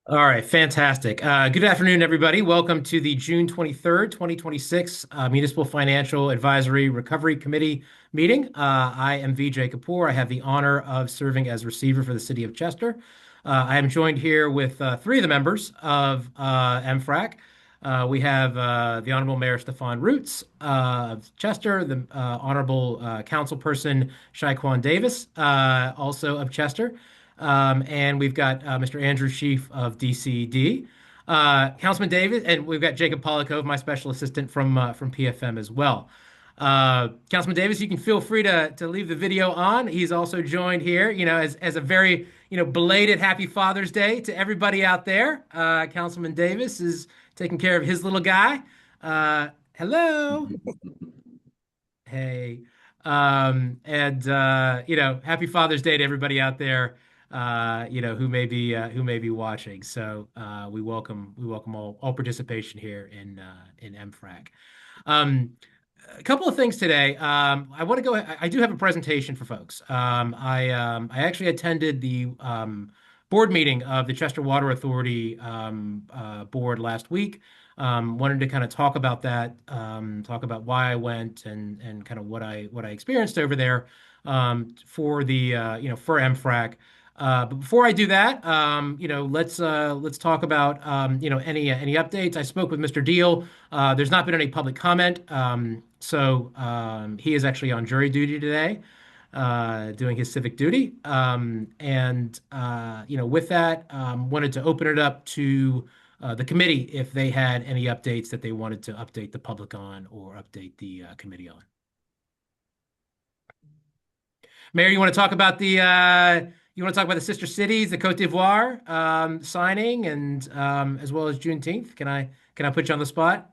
All right, fantastic. Good afternoon, everybody. Welcome to the June 23rd, 2026 Municipal Financial Advisory Recovery Committee meeting. I am VJ Kapoor. I have the honor of serving as receiver for the city of Chester. I am joined here with three of the members of MFRAC. We have the Honorable Mayor Stefan Roots of Chester, the Honorable Councilperson Shaquan Davis, also of Chester. And we've got Mr. Andrew Sheaf of DCD, Councilman Davis, and we've got Jacob Polakov, my special assistant from PFM as well. Councilman Davis, you can feel free to leave the video on. He's also joined here, as a very, belated Happy Father's Day to everybody out there. Councilman Davis is taking care of his little guy. Hello. Hey. And happy Father's Day to everybody out there, who may be watching. So we welcome all participation here in MFRAC. Um, a couple of things today. I want to go. I do have a presentation for folks. I actually attended the board meeting of the Chester Water Authority board last week. Wanted to kind of talk about that, talk about why I went and kind of what I experienced over there for the for MFRAC. But before I do that, let's talk about any updates. I spoke with Mr. Deal. There's not been any public comment, so he is actually on jury duty today, doing his civic duty. With that, wanted to open it up to the committee if they had any updates that they wanted to update the public on or update the committee on. Mayor, you want to talk about the sister cities, the Côte d'Ivoire signing, and as well as Juneteenth? Can I put you on the spot?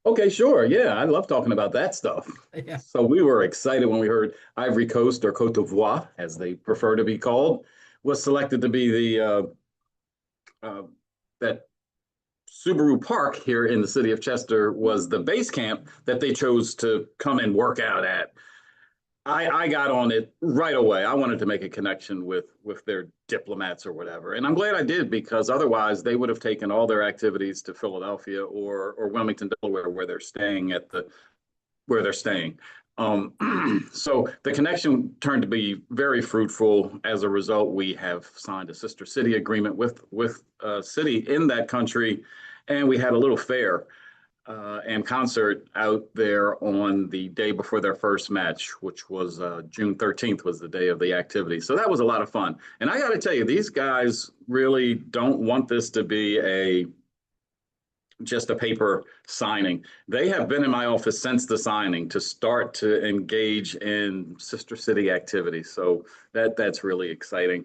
Okay, sure. Yeah, I love talking about that stuff. Yeah. So we were excited when we heard Ivory Coast or Côte d'Ivoire, as they prefer to be called, was selected to be uh, that Subaru Park here in the city of Chester was the base camp that they chose to come and work out at. I got on it right away. I wanted to make a connection with their diplomats or whatever, and I'm glad I did because otherwise they would have taken all their activities to Philadelphia or Wilmington, Delaware, where they're staying. So the connection turned to be very fruitful. As a result, we have signed a sister city agreement with a city in that country, and we had a little fair and concert out there on the day before their first match, which was June 13th was the day of the activity. So that was a lot of fun. And I got to tell you, these guys really don't want this to be a just a paper signing. They have been in my office since the signing to start to engage in sister city activities. So that's really exciting.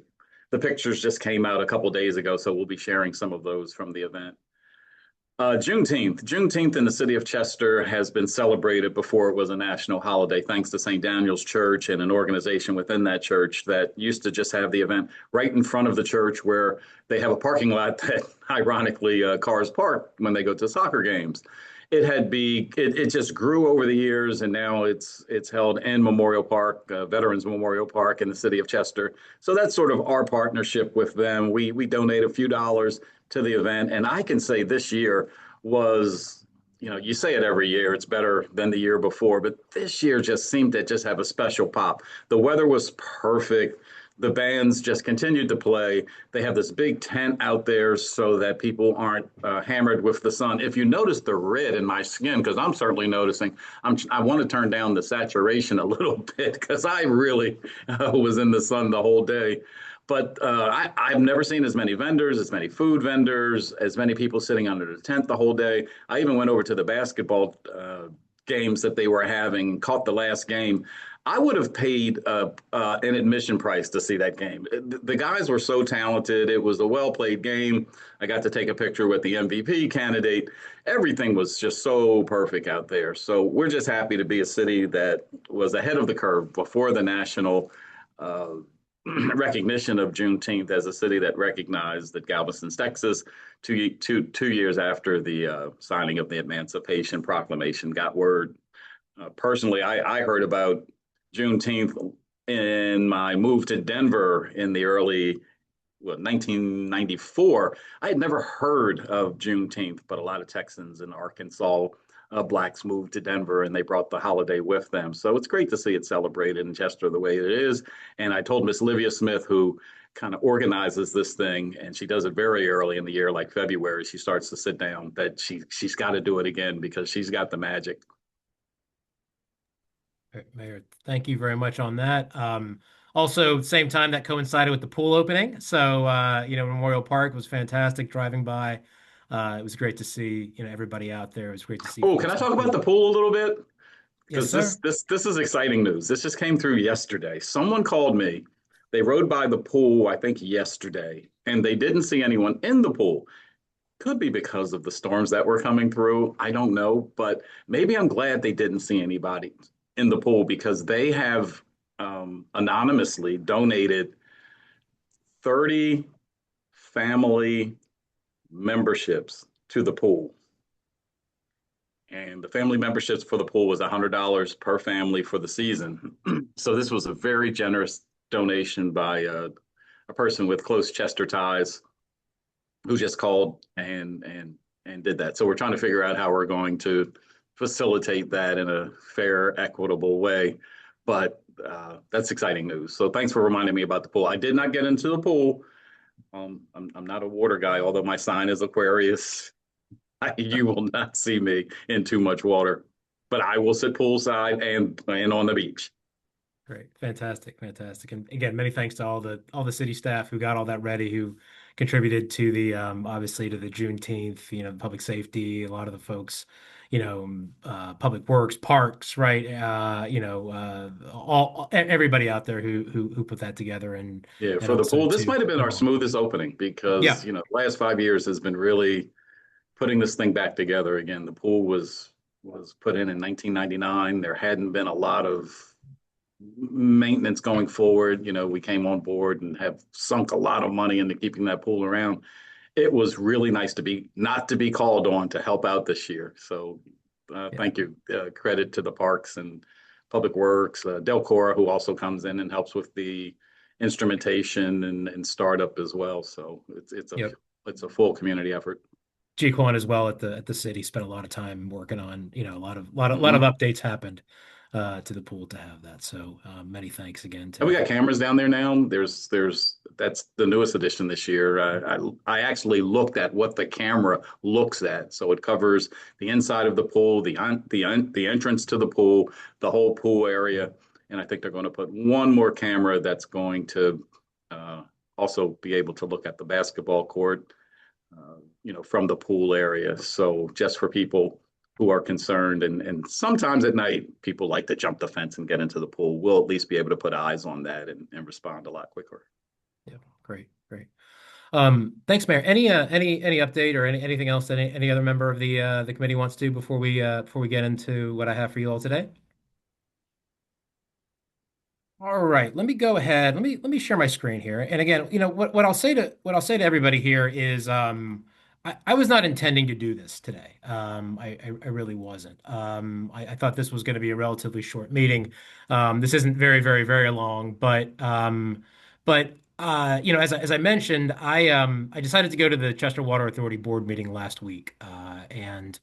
The pictures just came out a couple days ago, so we'll be sharing some of those from the event. Juneteenth. Juneteenth in the city of Chester has been celebrated before it was a national holiday, thanks to St. Daniel's Church and an organization within that church that used to just have the event right in front of the church where they have a parking lot that ironically cars park when they go to soccer games. It just grew over the years, and now it's held in Memorial Park, Veterans Memorial Park in the city of Chester. So that's sort of our partnership with them. We donate a few dollars to the event, and I can say this year was, you say it every year, it's better than the year before, but this year just seemed to just have a special pop. The weather was perfect. The bands just continued to play. They have this big tent out there so that people aren't hammered with the sun. If you notice the red in my skin, because I'm certainly noticing, I want to turn down the saturation a little bit because I really was in the sun the whole day. But I've never seen as many vendors, as many food vendors, as many people sitting under the tent the whole day. I even went over to the basketball games that they were having, caught the last game. I would have paid an admission price to see that game. The guys were so talented. It was a well played game. I got to take a picture with the MVP candidate. Everything was just so perfect out there. So we're just happy to be a city that was ahead of the curve before the national uh, recognition of Juneteenth as a city that recognized that Galveston, Texas, two years after the signing of the Emancipation Proclamation, got word. Personally, I heard about Juneteenth in my move to Denver in the early well, 1994. I had never heard of Juneteenth, but a lot of Texans in Arkansas, blacks moved to Denver and they brought the holiday with them. So it's great to see it celebrated in Chester the way it is. And I told Miss Livia Smith, who kind of organizes this thing, and she does it very early in the year, like February. She starts to sit down that she's got to do it again because she's got the magic. Mayor, thank you very much on that. Also, same time that coincided with the pool opening. So, Memorial Park was fantastic driving by. It was great to see, everybody out there. It was great to see Oh, can folks I in the talk about pool. the pool a little bit? Yes, Because sir. this is exciting news. This just came through yesterday. Someone called me. They rode by the pool, I think yesterday, and they didn't see anyone in the pool. Could be because of the storms that were coming through. I don't know, but maybe I'm glad they didn't see anybody in the pool because they have anonymously donated 30 family memberships to the pool. And the family memberships for the pool was $100 per family for the season. So this was a very generous donation by a person with close Chester ties who just called and did that. So we're trying to figure out how we're going to facilitate that in a fair, equitable way. But that's exciting news. So thanks for reminding me about the pool. I did not get into the pool. I'm not a water guy, although my sign is Aquarius. You will not see me in too much water, but I will sit poolside and on the beach. Great. Fantastic. Fantastic. And again, many thanks to all the city staff who got all that ready, who contributed to the obviously to the Juneteenth, public safety, a lot of the folks, public works, parks, right? Everybody out there who put that together Yeah, and for the also pool, this to might have been the our volunteers. smoothest opening because, Yeah. last 5 years has been really putting this thing back together again. The pool was put in 1999. There hadn't been a lot of maintenance going forward. We came on board and have sunk a lot of money into keeping that pool around. It was really nice to be not to be called on to help out this year. So Yeah. thank you. Credit to the parks and public works, Delcora, who also comes in and helps with the instrumentation and startup as well. So Yep. it's a full community effort. G Quan as well at the city spent a lot of time working on, a lot of Mhm. updates happened to the pool to have that. So many thanks again And we to got cameras down there now. There's that's the newest addition this year. I actually looked at what the camera looks at, so it covers the inside of the pool, the entrance to the pool, the whole pool area, and I think they're going to put one more camera that's going to uh, also be able to look at the basketball court, from the pool area. So just for people who are concerned, and sometimes at night people like to jump the fence and get into the pool, we'll at least be able to put eyes on that and respond a lot quicker. Yeah, great, great. Thanks, Mayor. Any update or anything else that any other member of the committee wants to before we get into what I have for you all today? All right, let me go ahead. Let me share my screen here. And again, what I'll say to everybody here is I was not intending to do this today. I really wasn't. I thought this was going to be a relatively short meeting. This isn't very, very, very long, but as I mentioned, I decided to go to the Chester Water Authority board meeting last week, and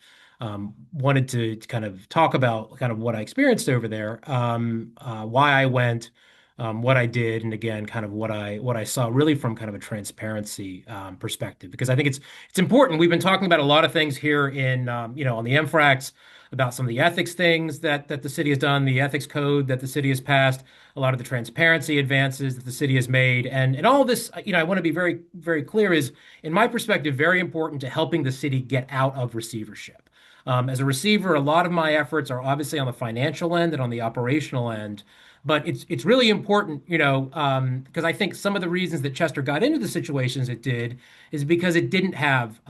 wanted to kind of talk about kind of what I experienced over there, why I went, what I did, and again, kind of what I saw really from kind of a transparency perspective, because I think it's important. We've been talking about a lot of things here on the MFRACs about some of the ethics things that the city has done, the ethics code that the city has passed, a lot of the transparency advances that the city has made, and all this. I want to be very, very clear is, in my perspective, very important to helping the city get out of receivership. As a receiver, a lot of my efforts are obviously on the financial end and on the operational end, but it's really important, because I think some of the reasons that Chester got into the situations it did is because it didn't have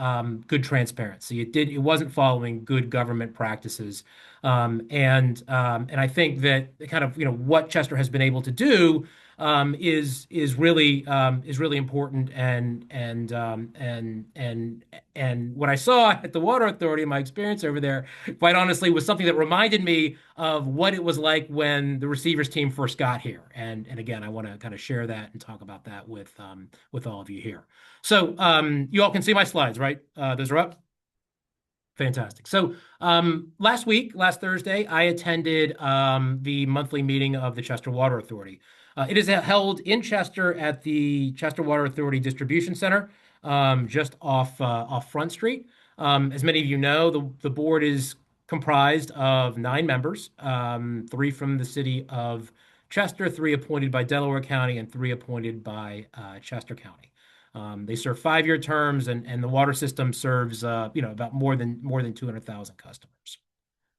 good transparency. It wasn't following good government practices, and I think that kind of what Chester has been able to do. is really important. And what I saw at the Water Authority, my experience over there, quite honestly, was something that reminded me of what it was like when the receivers team first got here. And again, I want to kind of share that and talk about that with all of you here. So you all can see my slides, right? Those are up. Fantastic. So last Thursday, I attended the monthly meeting of the Chester Water Authority. It is held in Chester at the Chester Water Authority Distribution Center, just off Front Street. As many of you know, the board is comprised of 9 members, 3 from the city of Chester, 3 appointed by Delaware County, and 3 appointed by Chester County. They serve 5-year terms, and the water system serves about more than 200,000 customers.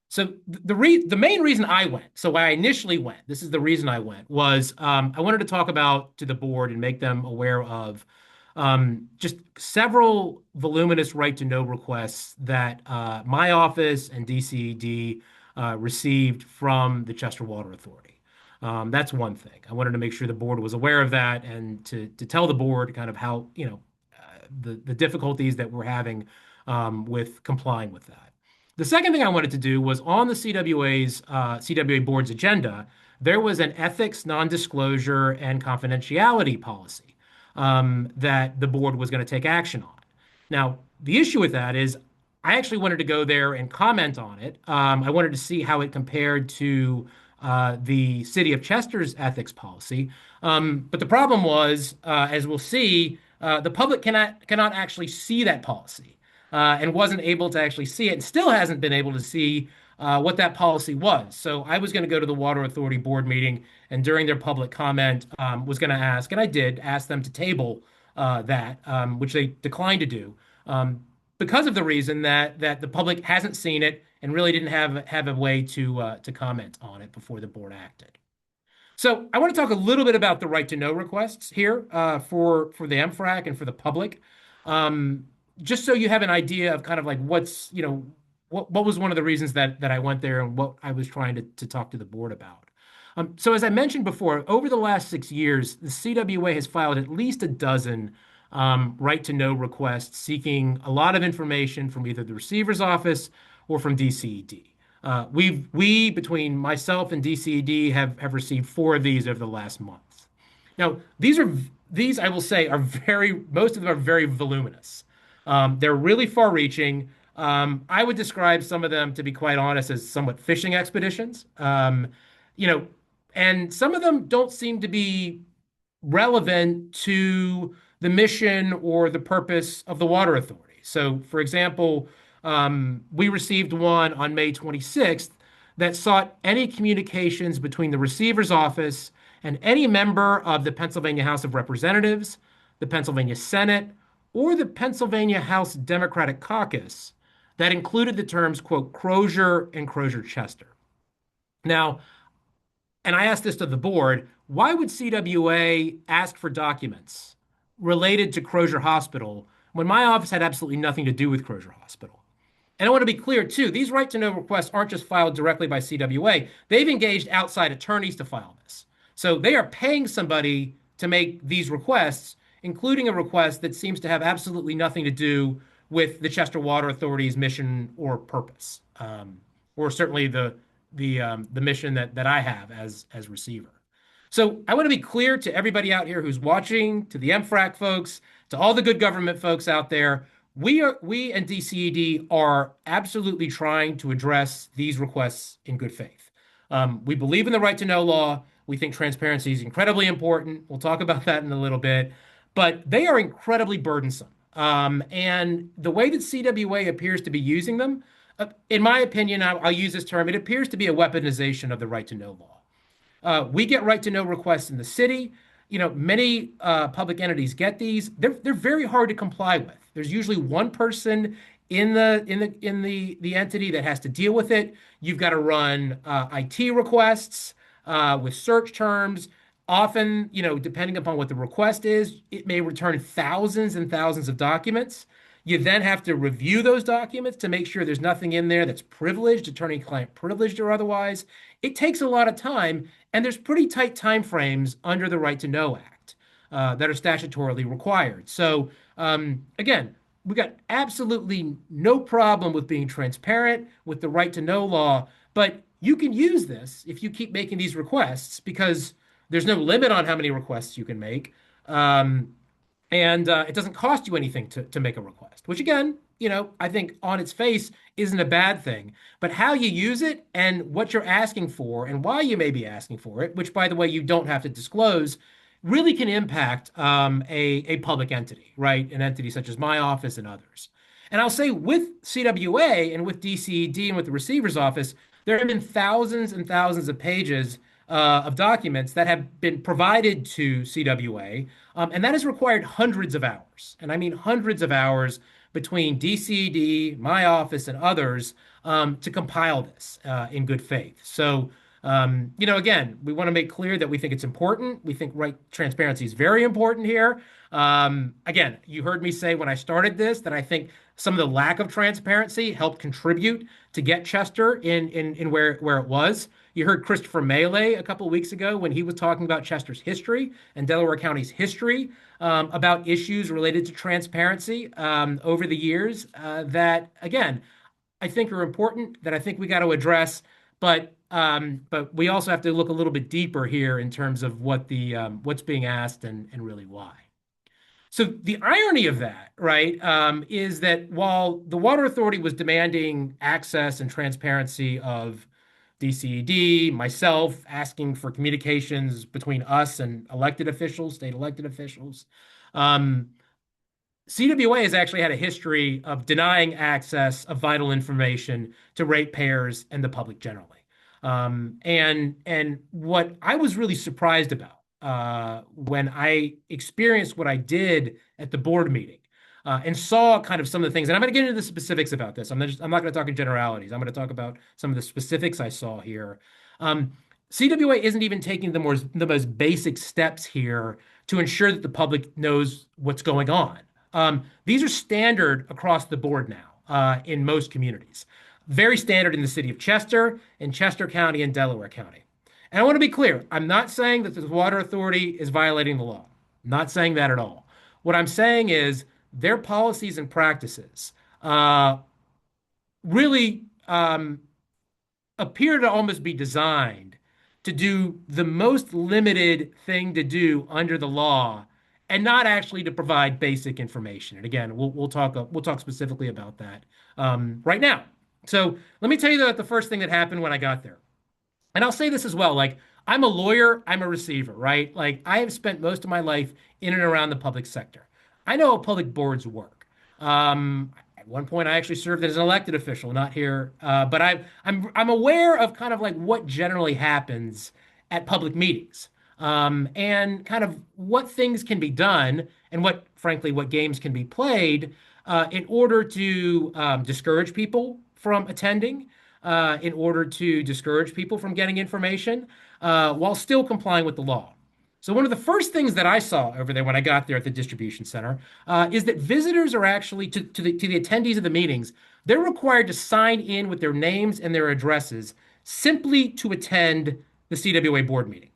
So the main reason I went, so why I initially went, this is the reason I went, was I wanted to talk about to the board and make them aware of just several voluminous right to know requests that my office and DCED received from the Chester Water Authority. That's one thing. I wanted to make sure the board was aware of that and to tell the board kind of how, the difficulties that we're having with complying with that. The second thing I wanted to do was on the CWA board's agenda, there was an ethics, non-disclosure, and confidentiality policy that the board was going to take action on. Now, the issue with that is I actually wanted to go there and comment on it. I wanted to see how it compared to the city of Chester's ethics policy. But the problem was, as we'll see, the public cannot actually see that policy and wasn't able to actually see it and still hasn't been able to see what that policy was. So I was going to go to the Water Authority board meeting and during their public comment was going to ask, and I did ask them to table that, which they declined to do. Because of the reason that the public hasn't seen it and really didn't have a way to comment on it before the board acted. So I want to talk a little bit about the right to know requests here for the MFRAC and for the public, just so you have an idea of kind of like what was one of the reasons that I went there and what I was trying to talk to the board about. So as I mentioned before, over the last 6 years, the CWA has filed at least a dozen right to know requests seeking a lot of information from either the receiver's office or from DCED. We between myself and DCED have received 4 of these over the last month. Now, these I will say are most of them are very voluminous. They're really far-reaching. I would describe some of them, to be quite honest, as somewhat fishing expeditions. And some of them don't seem to be relevant to the mission or the purpose of the Water Authority. So, for example, we received one on May 26th that sought any communications between the receiver's office and any member of the Pennsylvania House of Representatives, the Pennsylvania Senate, or the Pennsylvania House Democratic Caucus that included the terms, quote, Crozier and Crozier-Chester. Now, and I asked this to the board, why would CWA ask for documents related to Crozier Hospital when my office had absolutely nothing to do with Crozier Hospital? And I want to be clear, too, these right to know requests aren't just filed directly by CWA. They've engaged outside attorneys to file this. So they are paying somebody to make these requests, including a request that seems to have absolutely nothing to do with the Chester Water Authority's mission or purpose, or certainly the mission that I have as receiver. So I want to be clear to everybody out here who's watching, to the MFRAC folks, to all the good government folks out there. We and DCED are absolutely trying to address these requests in good faith. We believe in the right to know law. We think transparency is incredibly important. We'll talk about that in a little bit, but they are incredibly burdensome. And the way that CWA appears to be using them, in my opinion, I'll use this term, it appears to be a weaponization of the right to know law. We get right to know requests in the city. Many public entities get these. They're very hard to comply with. There's usually one person in the entity that has to deal with it. You've got to run IT requests with search terms. Often, depending upon what the request is, it may return thousands and thousands of documents. You then have to review those documents to make sure there's nothing in there that's privileged, attorney-client privileged or otherwise. It takes a lot of time, And there's pretty tight timeframes under the Right to Know Act that are statutorily required. So again, we got absolutely no problem with being transparent with the right to know law, but you can use this if you keep making these requests because there's no limit on how many requests you can make. Um, and it doesn't cost you anything to make a request, which again, I think on its face isn't a bad thing. But how you use it and what you're asking for and why you may be asking for it, which by the way, you don't have to disclose, really can impact a public entity, right? An entity such as my office and others. And I'll say with CWA and with DCED and with the receiver's office, there have been thousands and thousands of pages of documents that have been provided to CWA, and that has required hundreds of hours. And I mean hundreds of hours between DCD, my office, and others to compile this in good faith. So, again, we want to make clear that we think it's important. We think right transparency is very important here. Again, you heard me say when I started this that I think some of the lack of transparency helped contribute to get Chester in where it was. You heard Christopher Melee a couple of weeks ago when he was talking about Chester's history and Delaware County's history about issues related to transparency over the years that, again, I think are important that I think we got to address, but we also have to look a little bit deeper here in terms of what's being asked and really why. So the irony of that, right, is that while the Water Authority was demanding access and transparency of DCED, myself asking for communications between us and elected officials, state elected officials, um, CWA has actually had a history of denying access of vital information to ratepayers and the public generally. And what I was really surprised about when I experienced what I did at the board meeting and saw kind of some of the things, and I'm going to get into the specifics about this. I'm not going to talk in generalities. I'm going to talk about some of the specifics I saw here. CWA isn't even taking the most basic steps here to ensure that the public knows what's going on. These are standard across the board now in most communities. Very standard in the city of Chester, in Chester County, and Delaware County. And I want to be clear, I'm not saying that the Water Authority is violating the law. I'm not saying that at all. What I'm saying is their policies and practices really appear to almost be designed to do the most limited thing to do under the law and not actually to provide basic information. And again, we'll talk specifically about that right now. So let me tell you the first thing that happened when I got there. And I'll say this as well, like I'm a lawyer, I'm a receiver, right? Like I have spent most of my life in and around the public sector. I know how public boards work. At one point, I actually served as an elected official, not here, but I'm aware of kind of like what generally happens at public meetings, and kind of what things can be done, and frankly, what games can be played in order to discourage people from attending, in order to discourage people from getting information, while still complying with the law. So one of the first things that I saw over there when I got there at the distribution center is that visitors are actually to the attendees of the meetings. They're required to sign in with their names and their addresses simply to attend the CWA board meeting.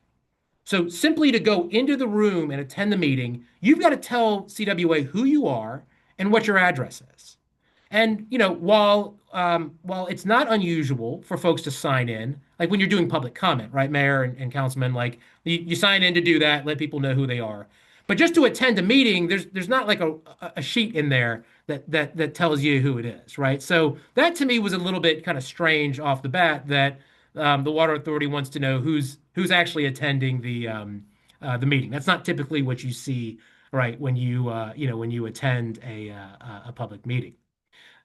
So simply to go into the room and attend the meeting, you've got to tell CWA who you are and what your address is. And while it's not unusual for folks to sign in, like when you're doing public comment, right, Mayor and Councilman, like you sign in to do that, let people know who they are. But just to attend a meeting, there's not like a sheet in there that tells you who it is, right? So that to me was a little bit kind of strange off the bat that the Water Authority wants to know who's actually attending the meeting. That's not typically what you see, right, when you attend a public meeting.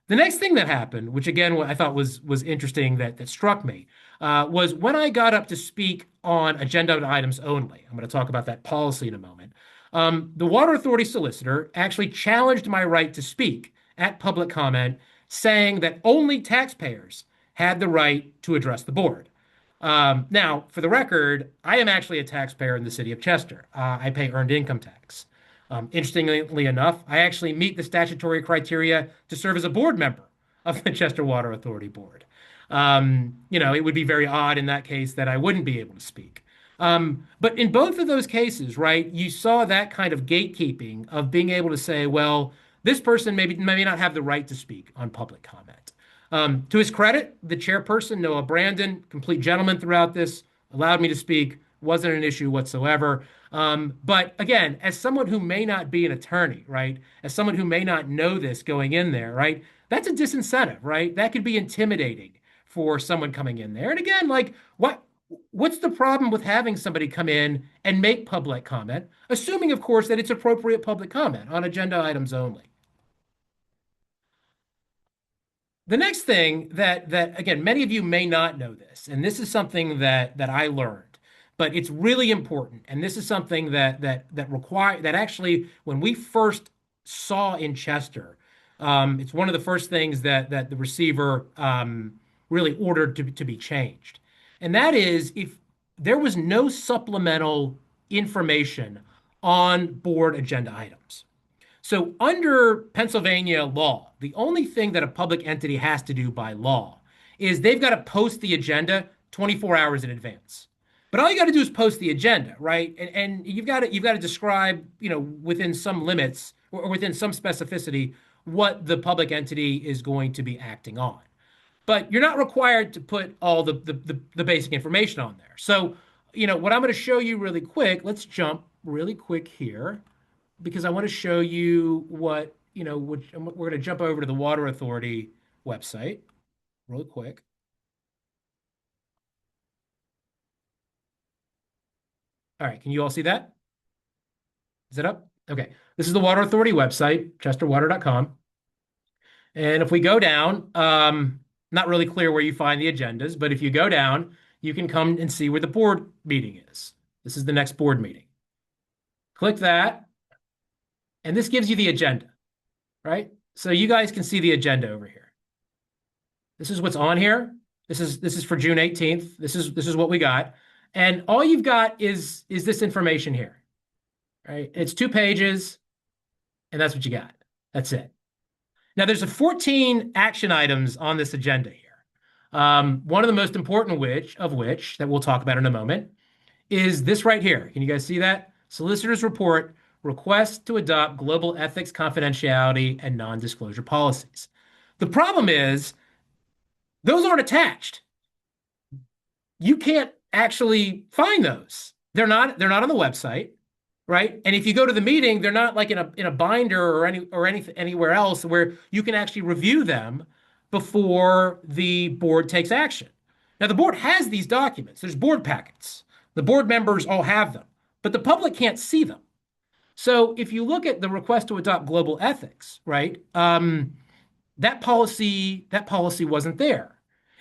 The next thing that happened, which again I thought was interesting that struck me, was when I got up to speak on agenda items only. I'm going to talk about that policy in a moment. The Water Authority solicitor actually challenged my right to speak at public comment, saying that only taxpayers had the right to address the board. Now, for the record, I am actually a taxpayer in the city of Chester. I pay earned income tax. Interestingly enough, I actually meet the statutory criteria to serve as a board member of the Chester Water Authority Board. It would be very odd in that case that I wouldn't be able to speak. But in both of those cases, right, you saw that kind of gatekeeping of being able to say, well, this person may not have the right to speak on public comment. To his credit, the chairperson, Noah Brandon, complete gentleman throughout this, allowed me to speak, wasn't an issue whatsoever. But again, as someone who may not be an attorney, right, as someone who may not know this going in there, right, that's a disincentive, right? That could be intimidating for someone coming in there. And again, like, what's the problem with having somebody come in and make public comment, assuming, of course, that it's appropriate public comment on agenda items only? The next thing that again, many of you may not know this, and this is something that I learned, but it's really important. And this is something that actually, when we first saw in Chester, it's one of the first things that the receiver really ordered to be changed. And that is if there was no supplemental information on board agenda items. So, under Pennsylvania law, the only thing that a public entity has to do by law is they've got to post the agenda 24 hours in advance. But all you got to do is post the agenda, right? And you've got to describe, within some limits or within some specificity what the public entity is going to be acting on. But you're not required to put all the basic information on there. So, what I'm going to show you really quick, let's jump really quick here because I want to show you which we're going to jump over to the Water Authority website real quick. All right, can you all see that? Is it up? Okay. This is the Water Authority website, chesterwater.com. And if we go down, not really clear where you find the agendas, but if you go down, you can come and see where the board meeting is. This is the next board meeting. Click that, and this gives you the agenda, right? So you guys can see the agenda over here. This is what's on here. This is for June 18th. This is what we got. And all you've got is this information here, right? It's 2 pages, and that's what you got. That's it. Now, there's 14 action items on this agenda here. One of the most important of which that we'll talk about in a moment is this right here. Can you guys see that? Solicitor's report, request to adopt global ethics, confidentiality, and non-disclosure policies. The problem is those aren't attached. You can't actually find those. They're not on the website, right? And if you go to the meeting, they're not like in a binder or anywhere else where you can actually review them before the board takes action. Now, the board has these documents. There's board packets. The board members all have them, but the public can't see them. So if you look at the request to adopt global ethics, right, that policy wasn't there.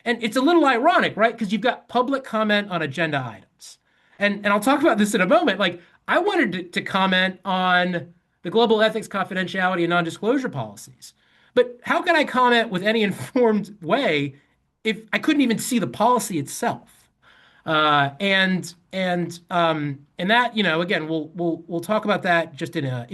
And it's a little ironic, right? Because you've got public comment on agenda items. And I'll talk about this in a moment. Like, I wanted to comment on the global ethics, confidentiality, and non-disclosure policies. But how can I comment with any informed way if I couldn't even see the policy itself? And that, again, we'll talk about that just in a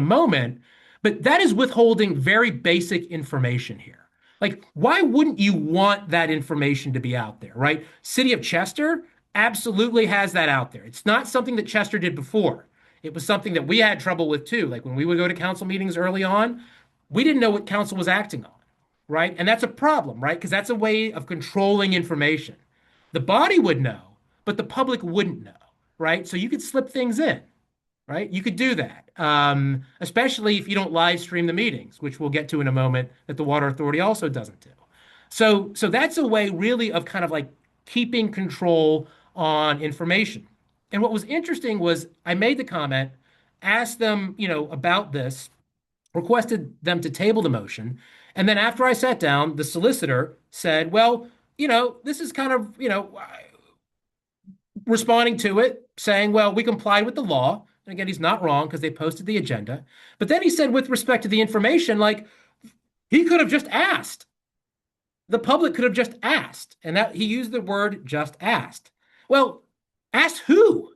moment. But that is withholding very basic information here. Like, why wouldn't you want that information to be out there, right? City of Chester absolutely has that out there. It's not something that Chester did before. It was something that we had trouble with too. Like when we would go to council meetings early on, we didn't know what council was acting on, right? And that's a problem, right? Because that's a way of controlling information. The body would know, but the public wouldn't know, right? So you could slip things in, right? You could do that, especially if you don't live stream the meetings, which we'll get to in a moment, that the Water Authority also doesn't do. So that's a way really of kind of like keeping control on information. And what was interesting was I made the comment, asked them, about this, requested them to table the motion. And then after I sat down, the solicitor said, well, this is kind of, responding to it, saying, well, we complied with the law. And again, he's not wrong because they posted the agenda. But then he said, with respect to the information, like he could have just asked. The public could have just asked. And that he used the word just asked. Well, asked who?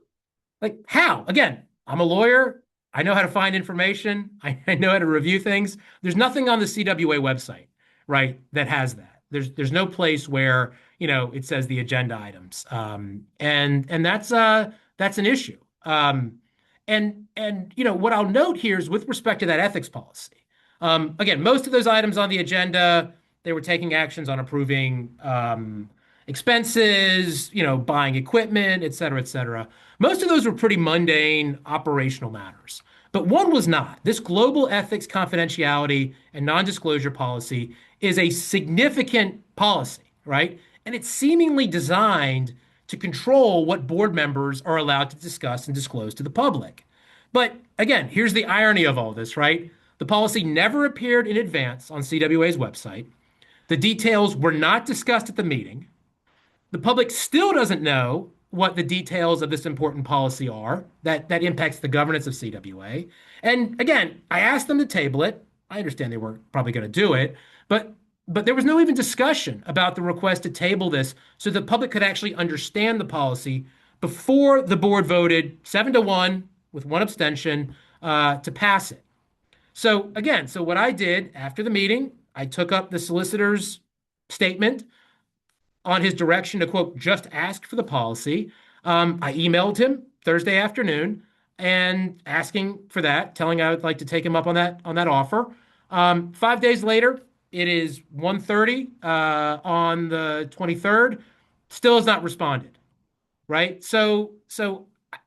Like how? Again, I'm a lawyer. I know how to find information. I know how to review things. There's nothing on the CWA website, right, that has that. There's no place where, it says the agenda items. And that's an issue. And what I'll note here is with respect to that ethics policy. Again, most of those items on the agenda, they were taking actions on approving expenses, buying equipment, et cetera, et cetera. Most of those were pretty mundane operational matters. But one was not. This global ethics, confidentiality, and non-disclosure policy is a significant policy, right? And it's seemingly designed to control what board members are allowed to discuss and disclose to the public. But again, here's the irony of all this, right? The policy never appeared in advance on CWA's website. The details were not discussed at the meeting. The public still doesn't know what the details of this important policy are that impacts the governance of CWA. And again, I asked them to table it. I understand they weren't probably going to do it, but there was no even discussion about the request to table this so the public could actually understand the policy before the board voted 7-1 with one abstention to pass it. So again, so what I did after the meeting, I took up the solicitor's statement on his direction to, quote, just ask for the policy. I emailed him Thursday afternoon and asking for that, telling I would like to take him up on that offer. 5 days later, it is 1:30 on the 23rd. Still has not responded, right? So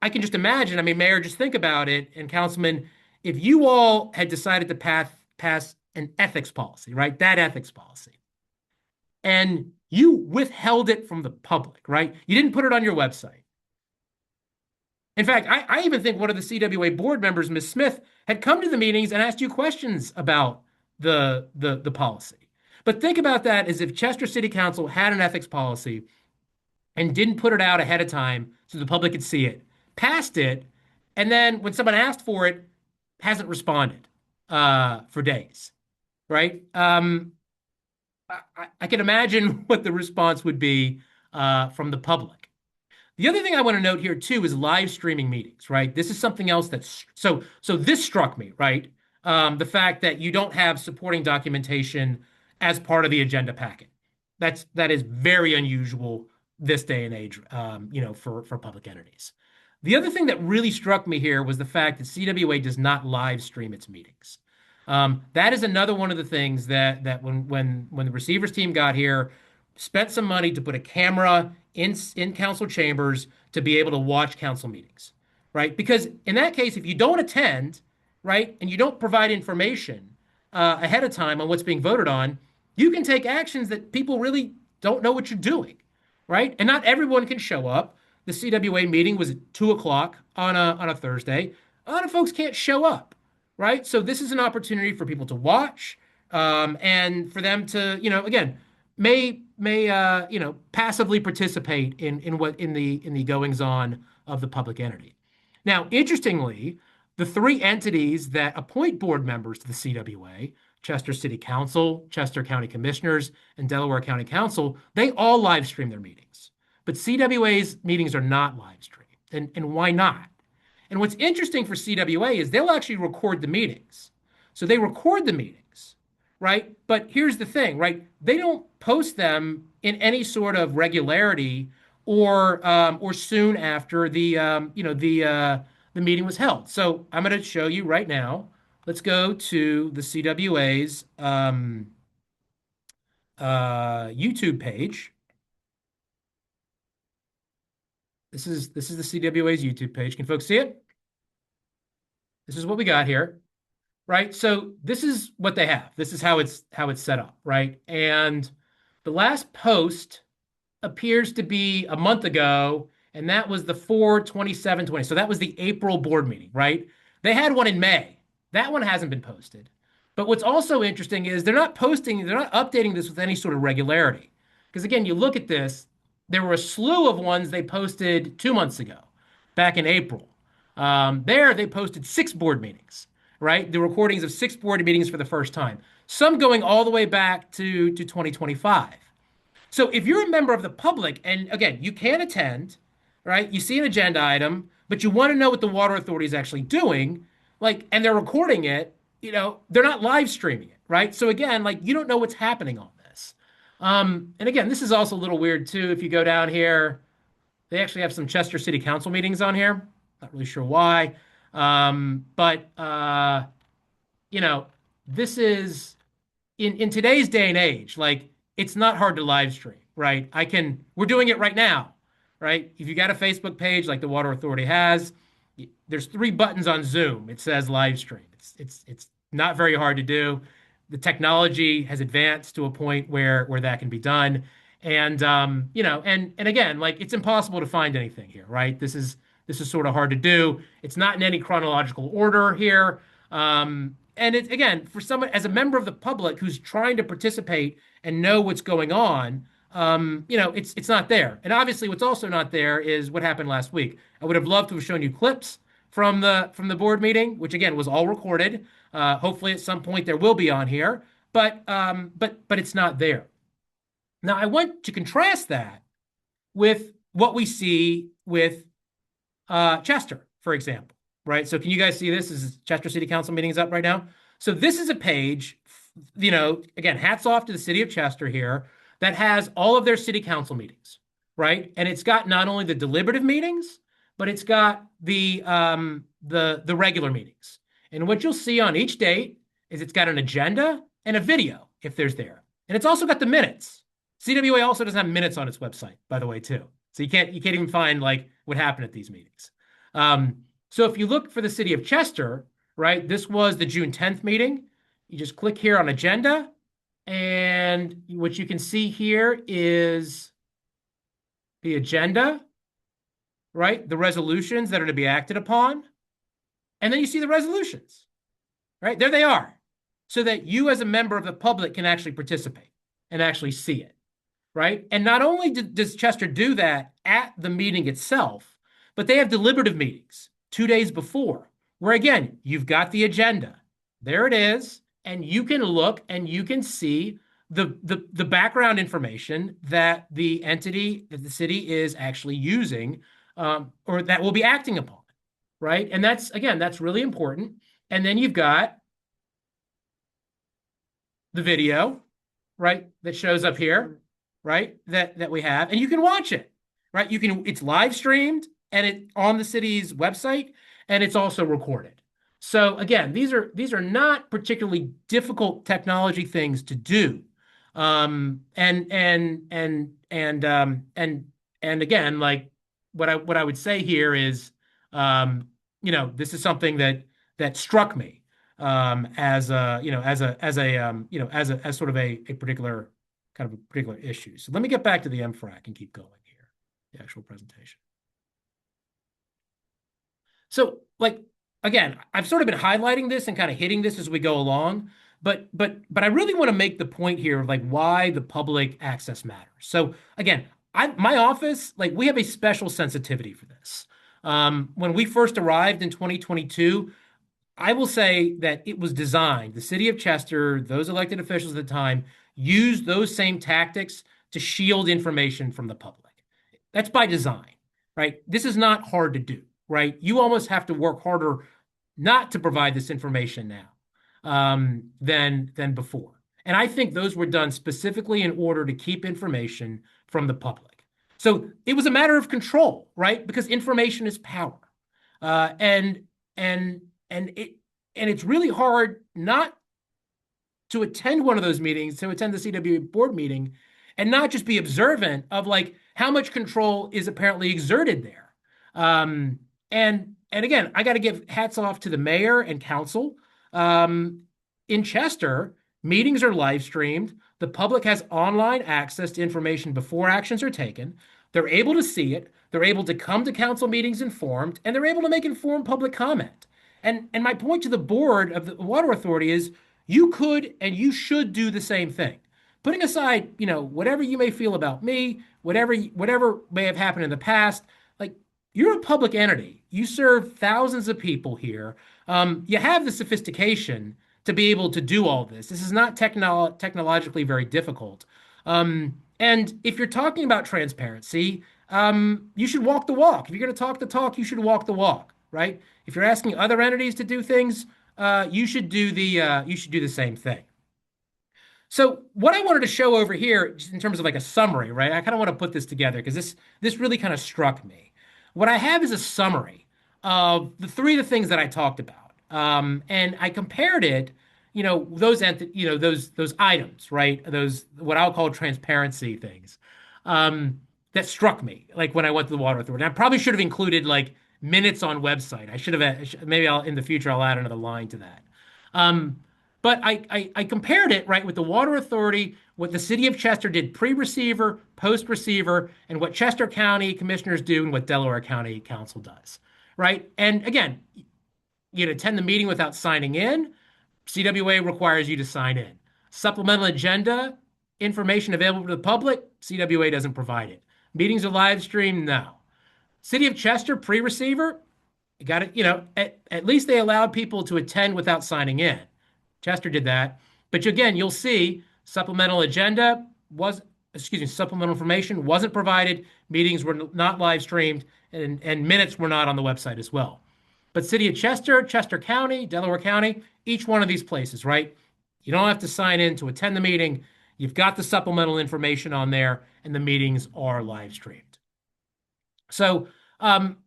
I can just imagine. I mean, Mayor, just think about it, and Councilman, if you all had decided to pass an ethics policy, right? That ethics policy, and you withheld it from the public, right? You didn't put it on your website. In fact, I even think one of the CWA board members, Ms. Smith, had come to the meetings and asked you questions about the policy. But think about that as if Chester City Council had an ethics policy and didn't put it out ahead of time so the public could see it, passed it, and then when someone asked for it, hasn't responded for days, right? I can imagine what the response would be from the public. The other thing I want to note here too is live streaming meetings, right? This is something else that's so this struck me, right? The fact that you don't have supporting documentation as part of the agenda packet. That is very unusual this day and age, for public entities. The other thing that really struck me here was the fact that CWA does not live stream its meetings. That is another one of the things that when the receivers team got here, spent some money to put a camera in council chambers to be able to watch council meetings, right? Because in that case, if you don't attend, right, and you don't provide information ahead of time on what's being voted on, you can take actions that people really don't know what you're doing, right? And not everyone can show up. The CWA meeting was at 2 o'clock on a Thursday. A lot of folks can't show up, right? So this is an opportunity for people to watch and for them to, again, may passively participate in the goings on of the public entity. Now, interestingly, the three entities that appoint board members to the CWA, Chester City Council, Chester County Commissioners, and Delaware County Council, they all live stream their meetings. But CWA's meetings are not live streamed. And why not? And what's interesting for CWA is they'll actually record the meetings. So they record the meetings, right? But here's the thing, right? They don't post them in any sort of regularity or soon after the meeting was held. So I'm going to show you right now. Let's go to the CWA's YouTube page. This is the CWA's YouTube page. Can folks see it? This is what we got here, right? So this is what they have. This is how it's set up, right? And the last post appears to be a month ago, and that was the 4/27/20. So that was the April board meeting, right? They had one in May. That one hasn't been posted. But what's also interesting is they're not updating this with any sort of regularity. Because again, you look at this, there were a slew of ones they posted 2 months ago, back in April. There, they posted 6 board meetings, right? The recordings of 6 board meetings for the first time, some going all the way back to 2025. So if you're a member of the public, and again, you can't attend, right? You see an agenda item, but you want to know what the water authority is actually doing, and they're recording it, they're not live streaming it, right? So again, you don't know what's happening on this. And again, this is also a little weird too. If you go down here, they actually have some Chester City Council meetings on here. Not really sure why. But you know, this is in today's day and age, like it's not hard to live stream, right? We're doing it right now, right? If you got a Facebook page like the Water Authority has, there's three buttons on Zoom. It says live stream. It's not very hard to do. The technology has advanced to a point where that can be done. And and again, like it's impossible to find anything here, right? This is sort of hard to do. It's not in any chronological order here. And it again, for someone as a member of the public who's trying to participate and know what's going on, it's not there. And obviously, what's also not there is what happened last week. I would have loved to have shown you clips from the board meeting, which again was all recorded. Hopefully, at some point there will be on here, but it's not there. Now, I want to contrast that with what we see with Chester, for example, right? So can you guys see this? This is Chester City Council meetings up right now. So this is a page, again, hats off to the city of Chester here that has all of their city council meetings, right? And it's got not only the deliberative meetings, but it's got the regular meetings. And what you'll see on each date is it's got an agenda and a video if there's there. And it's also got the minutes. CWA also doesn't have minutes on its website, by the way, too. So you can't even find like what happened at these meetings. So if you look for the city of Chester, right, this was the June 10th meeting. You just click here on agenda, and what you can see here is the agenda, right? The resolutions that are to be acted upon. And then you see the resolutions, right? There they are, so that you as a member of the public can actually participate and actually see it, right? And not only does Chester do that at the meeting itself, but they have deliberative meetings 2 days before, where again, you've got the agenda. There it is. And you can look and you can see the background information that the entity, that the city is actually using, or that will be acting upon, right? And that's really important. And then you've got the video, right, that shows up here, right, that we have, and you can watch it, right? It's live streamed and it on the city's website, and it's also recorded. So again, these are not particularly difficult technology things to do. And again, like what I would say here is, this is something that struck me as sort of a particular kind of a particular issue. So let me get back to the MFRAC and keep going here, the actual presentation. So, like, again, I've sort of been highlighting this and kind of hitting this as we go along, but I really want to make the point here of like why the public access matters. So again, my office, like we have a special sensitivity for this. When we first arrived in 2022, I will say that it was designed, the city of Chester, those elected officials at the time, used those same tactics to shield information from the public. That's by design, right? This is not hard to do, right? You almost have to work harder not to provide this information now than before. And I think those were done specifically in order to keep information from the public. So it was a matter of control, right? Because information is power. And it's really hard not to attend one of those meetings, to attend the CWA board meeting, and not just be observant of like how much control is apparently exerted there. And again, I got to give hats off to the mayor and council. In Chester, meetings are live streamed. The public has online access to information before actions are taken. They're able to see it. They're able to come to council meetings informed, and they're able to make informed public comment. And my point to the board of the Water Authority is you could and you should do the same thing. Putting aside, whatever you may feel about me, whatever may have happened in the past, like you're a public entity. You serve thousands of people here. You have the sophistication to be able to do all this. This is not technologically very difficult. And if you're talking about transparency, you should walk the walk. If you're going to talk the talk, you should walk the walk, right? If you're asking other entities to do things, you should do the same thing. So what I wanted to show over here, just in terms of like a summary, right? I kind of want to put this together because this really kind of struck me. What I have is a summary of the three of the things that I talked about, and I compared it, those items, right? Those what I'll call transparency things, that struck me, like when I went to the water authority. And I probably should have included like minutes on website. I should have maybe I'll in the future I'll add another line to that. Um, but I compared it, right, with the water authority, what the city of Chester did pre-receiver, post-receiver, and what Chester County commissioners do and what Delaware County Council does, right? And again, you'd attend the meeting without signing in. CWA requires you to sign in. Supplemental agenda, information available to the public, CWA doesn't provide it. Meetings are live streamed, no. City of Chester pre-receiver, you got it, at least they allowed people to attend without signing in. Chester did that. But again, you'll see supplemental agenda was, excuse me, supplemental information wasn't provided. Meetings were not live streamed, and minutes were not on the website as well. But City of Chester, Chester County, Delaware County, each one of these places, right? You don't have to sign in to attend the meeting. You've got the supplemental information on there, and the meetings are live streamed. So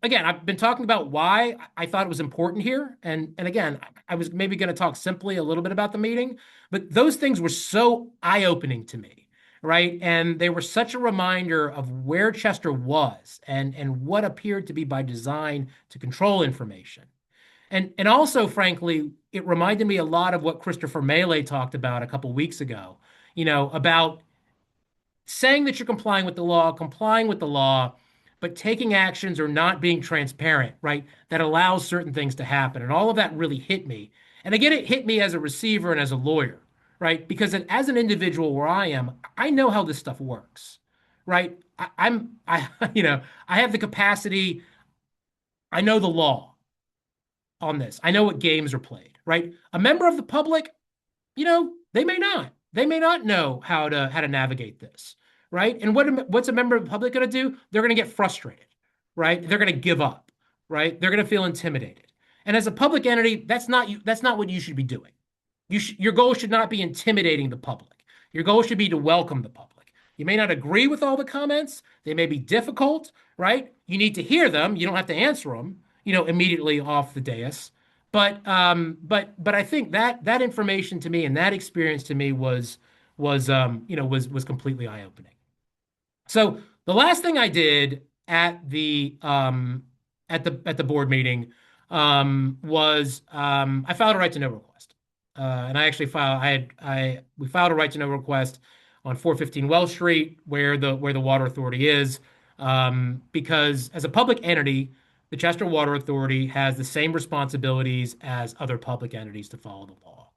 again, I've been talking about why I thought it was important here, and again, I was maybe going to talk simply a little bit about the meeting, but those things were so eye-opening to me, right? And they were such a reminder of where Chester was and what appeared to be by design to control information. And also, frankly, it reminded me a lot of what Christopher Melee talked about a couple weeks ago, about saying that you're complying with the law, but taking actions or not being transparent, right? That allows certain things to happen. And all of that really hit me. And again, it hit me as a receiver and as a lawyer, right? Because as an individual where I am, I know how this stuff works, right? I have the capacity. I know the law on this. I know what games are played, right? A member of the public, they may not. They may not know how to navigate this, right? And what's a member of the public going to do? They're going to get frustrated, right? They're going to give up, right? They're going to feel intimidated. And as a public entity, that's not you. That's not what you should be doing. Your goal should not be intimidating the public. Your goal should be to welcome the public. You may not agree with all the comments. They may be difficult, right? You need to hear them. You don't have to answer them, immediately off the dais. But I think that information to me and that experience to me was completely eye-opening. So the last thing I did at the board meeting was I filed a right to know request. And I actually filed we filed a right to know request on 415 Wells Street where the water authority is, because as a public entity, the Chester Water Authority has the same responsibilities as other public entities to follow the law.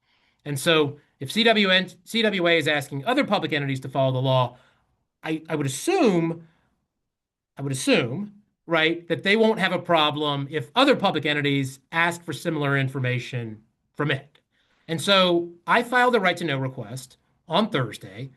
And so if CWA is asking other public entities to follow the law, I would assume, right, that they won't have a problem if other public entities ask for similar information from it. And so I filed a right to know request on Thursday,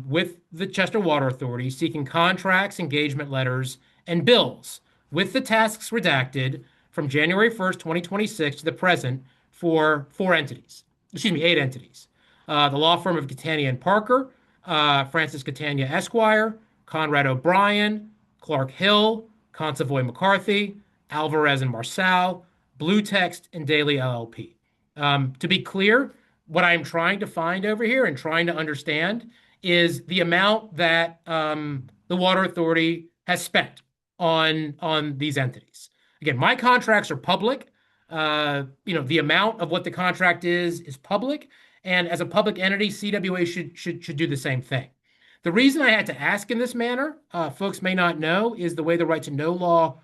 with the Chester Water Authority seeking contracts, engagement letters, and bills with the tasks redacted from January 1st, 2026 to the present for eight entities. The law firm of Catania and Parker, Francis Catania Esquire, Conrad O'Brien, Clark Hill, Consovoy McCarthy, Alvarez and Marsal, Blue Text, and Daily LLP. To be clear, what I'm trying to find over here and trying to understand is the amount that the Water Authority has spent on these entities. Again, my contracts are public. The amount of what the contract is public, and as a public entity, CWA should do the same thing. The reason I had to ask in this manner, folks may not know, is the way the right to know law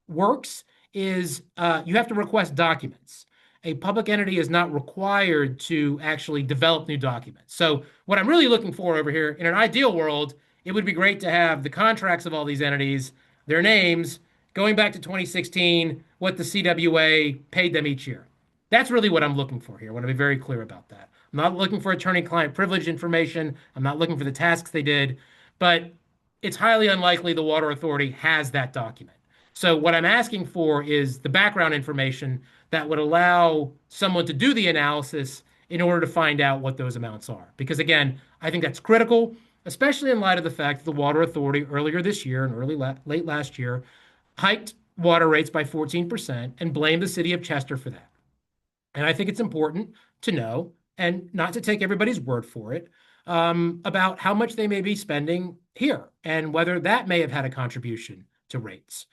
works is you have to request documents. A public entity is not required to actually develop new documents. So what I'm really looking for over here, in an ideal world, it would be great to have the contracts of all these entities, their names, going back to 2016, what the CWA paid them each year. That's really what I'm looking for here. I want to be very clear about that. I'm not looking for attorney-client privilege information. I'm not looking for the tasks they did, but it's highly unlikely the Water Authority has that document. So what I'm asking for is the background information that would allow someone to do the analysis in order to find out what those amounts are. Because again, I think that's critical, especially in light of the fact that the Water Authority earlier this year and late last year hiked water rates by 14% and blamed the city of Chester for that. And I think it's important to know and not to take everybody's word for it about how much they may be spending here and whether that may have had a contribution to rates.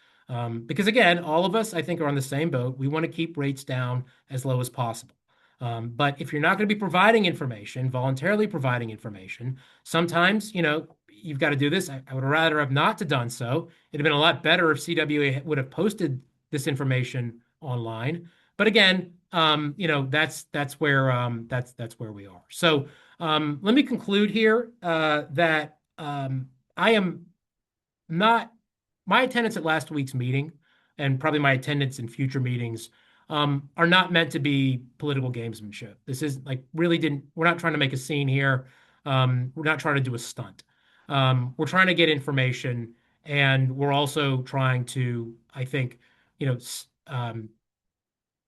Because again, all of us, I think, are on the same boat. We want to keep rates down as low as possible. But if you're not going to be providing information, voluntarily providing information, sometimes, you've got to do this. I would rather have not to done so. It'd have been a lot better if CWA would have posted this information online. But again, that's where we are. So let me conclude here that I am not my attendance at last week's meeting and probably my attendance in future meetings are not meant to be political gamesmanship. This is like really didn't. We're not trying to make a scene here. We're not trying to do a stunt. We're trying to get information, and we're also trying to, I think, you know,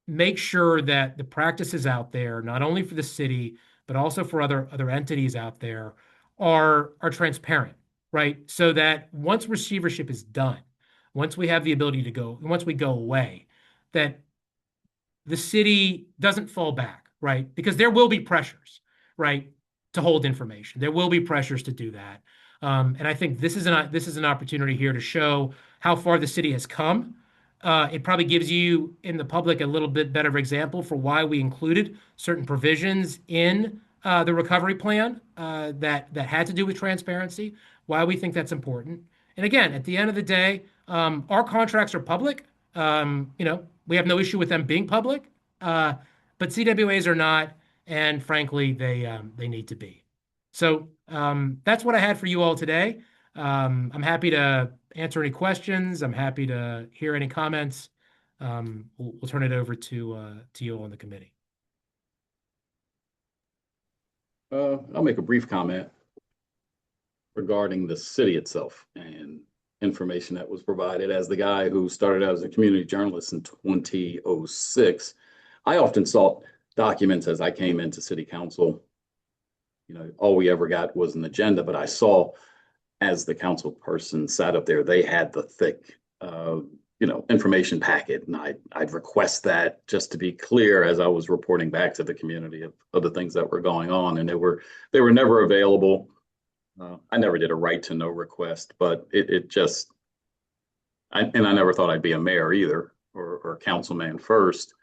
make sure that the practices out there, not only for the city, but also for other entities out there, are transparent, right? So that once receivership is done, once we have the ability to go, once we go away, that the city doesn't fall back, right? Because there will be pressures, right, to hold information. There will be pressures to do that. And I think this is an opportunity here to show how far the city has come. It probably gives you in the public a little bit better example for why we included certain provisions in the recovery plan that had to do with transparency, why we think that's important. And again, at the end of the day, our contracts are public. We have no issue with them being public, but CWAs are not, and frankly, they need to be. So that's what I had for you all today. I'm happy to answer any questions. I'm happy to hear any comments. We'll turn it over to you all in the committee. I'll make a brief comment regarding the city itself and information that was provided. As the guy who started out as a community journalist in 2006, I often sought documents as I came into city council. All we ever got was an agenda, but I saw as the council person sat up there, they had the thick, information packet, and I'd request that just to be clear as I was reporting back to the community of the things that were going on, and they were never available. I never did a right to know request, but it just, and I never thought I'd be a mayor either or councilman first.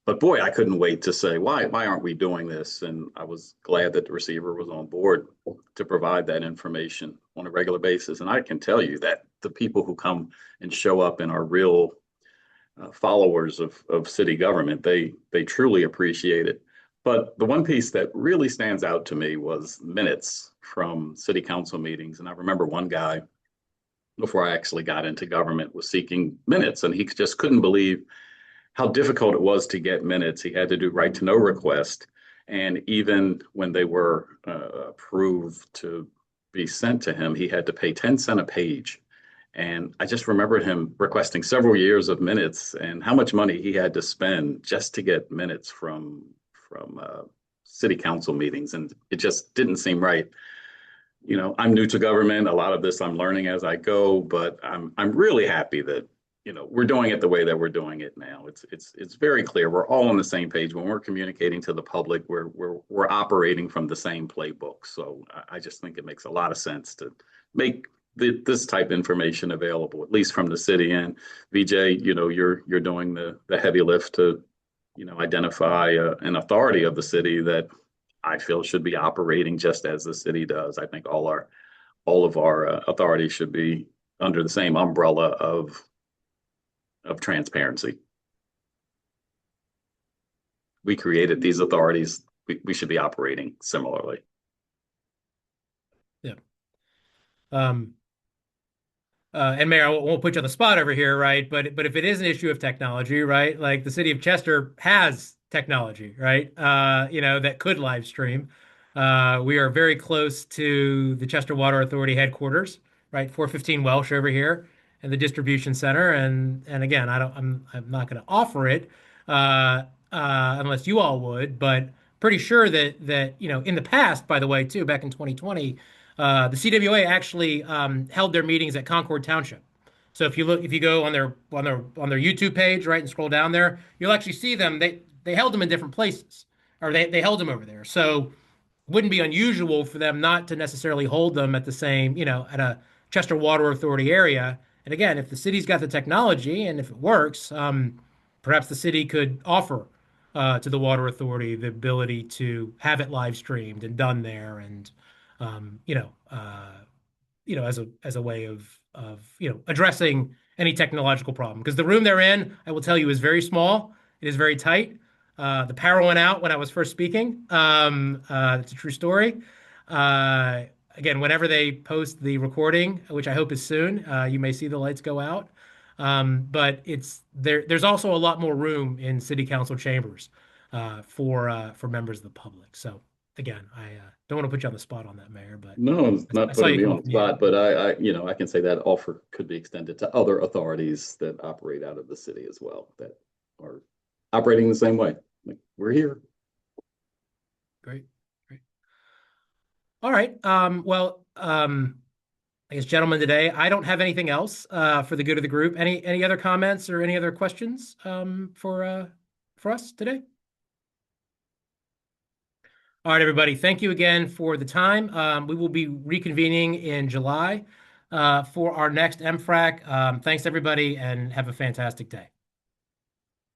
But boy, I couldn't wait to say, why aren't we doing this? And I was glad that the receiver was on board to provide that information on a regular basis. And I can tell you that the people who come and show up and are real followers of city government, they truly appreciate it. But the one piece that really stands out to me was minutes from city council meetings. And I remember one guy, before I actually got into government, was seeking minutes, and he just couldn't believe how difficult it was to get minutes. He had to do right to know request. And even when they were approved to be sent to him, he had to pay 10 cents a page. And I just remembered him requesting several years of minutes and how much money he had to spend just to get minutes from city council meetings. And it just didn't seem right. I'm new to government. A lot of this I'm learning as I go, but I'm really happy that we're doing it the way that we're doing it now. It's very clear. We're all on the same page when we're communicating to the public. We're operating from the same playbook. So I just think it makes a lot of sense to make this type of information available, at least from the city. And VJ, you're doing the heavy lift to identify an authority of the city that I feel should be operating just as the city does. I think all of our authorities should be under the same umbrella of transparency. We created these authorities. We should be operating similarly. Yeah. And Mayor, I won't put you on the spot over here, right? But if it is an issue of technology, right? Like the city of Chester has technology, right? That could live stream. We are very close to the Chester Water Authority headquarters, right? 415 Welsh over here and the distribution center. And again, I'm not going to offer it unless you all would, but pretty sure that in the past, by the way, too, back in 2020, the CWA actually held their meetings at Concord Township. So if you go on their YouTube page, right, and scroll down there, you'll actually see them. They held them in different places, or they held them over there. So it wouldn't be unusual for them not to necessarily hold them at the same, at a Chester Water Authority area. And again, if the city's got the technology and if it works, perhaps the city could offer to the Water Authority the ability to have it live streamed and done there, and um, you know, uh, as a way of addressing any technological problem. Because the room they're in, I will tell you, is very small. It is very tight. The power went out when I was first speaking. It's a true story. Uh, Again, whenever they post the recording, which I hope is soon, you may see the lights go out. But it's there. There's also a lot more room in city council chambers for members of the public. So again, I don't want to put you on the spot on that, Mayor, but No, it's not I saw putting you me come on off the spot, mute. but I can say that offer could be extended to other authorities that operate out of the city as well, that are operating the same way. Like, we're here. Great. Great. All right. I guess, gentlemen, today I don't have anything else for the good of the group. Any other comments or any other questions for us today? All right, everybody. Thank you again for the time. We will be reconvening in July for our next MFRAC. Thanks, everybody, and have a fantastic day.